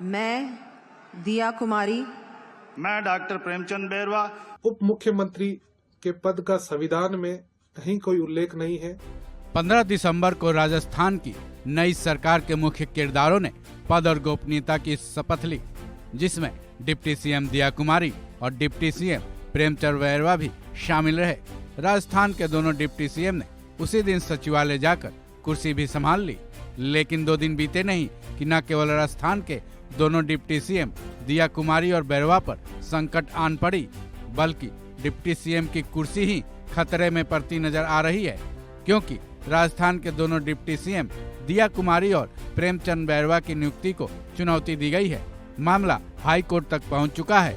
मैं दिया कुमारी, मैं डॉक्टर प्रेमचंद बैरवा, उप मुख्यमंत्री के पद का संविधान में कहीं कोई उल्लेख नहीं है। 15 दिसंबर को राजस्थान की नई सरकार के मुख्य किरदारों ने पद और गोपनीयता की शपथ ली, जिसमें डिप्टी सीएम दिया कुमारी और डिप्टी सीएम प्रेमचंद बैरवा भी शामिल रहे। राजस्थान के दोनों डिप्टी सीएम ने उसी दिन सचिवालय जाकर कुर्सी भी संभाल ली, लेकिन 2 दिन बीते नहीं कि न केवल राजस्थान के दोनों डिप्टी सीएम दिया कुमारी और बैरवा पर संकट आन पड़ी, बल्कि डिप्टी सीएम की कुर्सी ही खतरे में पड़ती नजर आ रही है, क्योंकि राजस्थान के दोनों डिप्टी सीएम दिया कुमारी और प्रेमचंद बैरवा की नियुक्ति को चुनौती दी गई है। मामला हाई कोर्ट तक पहुंच चुका है।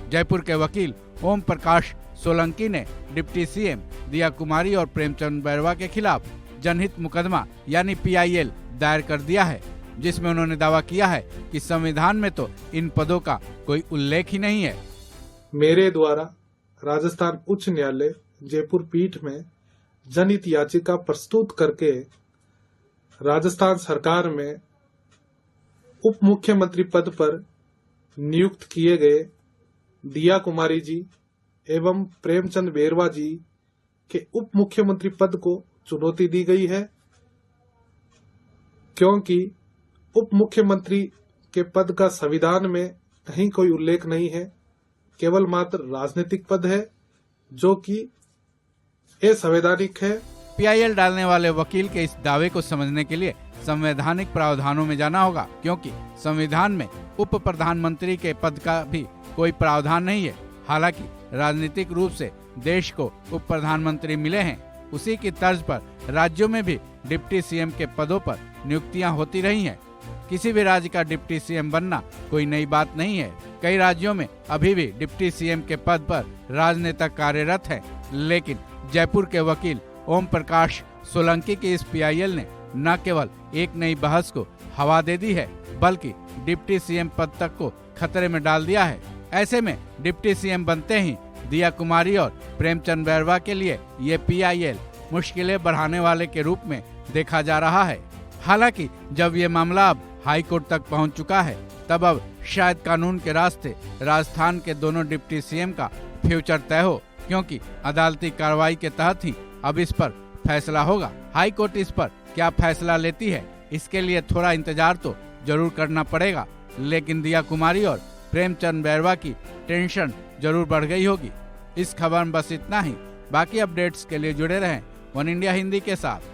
जयपुर के वकील ओम प्रकाश सोलंकी ने डिप्टी सीएम दिया कुमारी और प्रेमचंद बैरवा के खिलाफ जनहित मुकदमा यानी PIL दायर कर दिया है, जिसमें उन्होंने दावा किया है कि संविधान में तो इन पदों का कोई उल्लेख ही नहीं है। मेरे द्वारा राजस्थान उच्च न्यायालय जयपुर पीठ में जनहित याचिका प्रस्तुत करके राजस्थान सरकार में उप मुख्यमंत्री पद पर नियुक्त किए गए दिया कुमारी जी एवं प्रेमचंद बैरवा जी के उप मुख्यमंत्री पद को चुनौती दी गई है, क्योंकि उप मुख्यमंत्री के पद का संविधान में कहीं कोई उल्लेख नहीं है। केवल मात्र राजनीतिक पद है जो कि असंवैधानिक है। PIL डालने वाले वकील के इस दावे को समझने के लिए संवैधानिक प्रावधानों में जाना होगा, क्योंकि संविधान में उप प्रधानमंत्री के पद का भी कोई प्रावधान नहीं है। हालांकि राजनीतिक रूप से देश को उप प्रधानमंत्री मिले हैं, उसी की तर्ज पर राज्यों में भी डिप्टी सीएम के पदों पर नियुक्तियां होती रही हैं। किसी भी राज्य का डिप्टी सीएम बनना कोई नई बात नहीं है। कई राज्यों में अभी भी डिप्टी सीएम के पद पर राजनेता कार्यरत हैं, लेकिन जयपुर के वकील ओम प्रकाश सोलंकी की इस PIL ने न केवल एक नई बहस को हवा दे दी है, बल्कि डिप्टी सीएम पद तक को खतरे में डाल दिया है। ऐसे में डिप्टी सीएम बनते ही दिया कुमारी और प्रेमचंद बैरवा के लिए ये PIL मुश्किलें बढ़ाने वाले के रूप में देखा जा रहा है। हालांकि जब ये मामला अब हाई कोर्ट तक पहुंच चुका है, तब अब शायद कानून के रास्ते राजस्थान के दोनों डिप्टी सीएम का फ्यूचर तय हो, क्योंकि अदालती कार्रवाई के तहत ही अब इस पर फैसला होगा। हाई कोर्ट इस पर क्या फैसला लेती है, इसके लिए थोड़ा इंतजार तो जरूर करना पड़ेगा, लेकिन दिया कुमारी और प्रेमचंद बैरवा की टेंशन जरूर बढ़ गई होगी। इस खबर में बस इतना ही। बाकी अपडेट्स के लिए जुड़े रहें वन इंडिया हिंदी के साथ।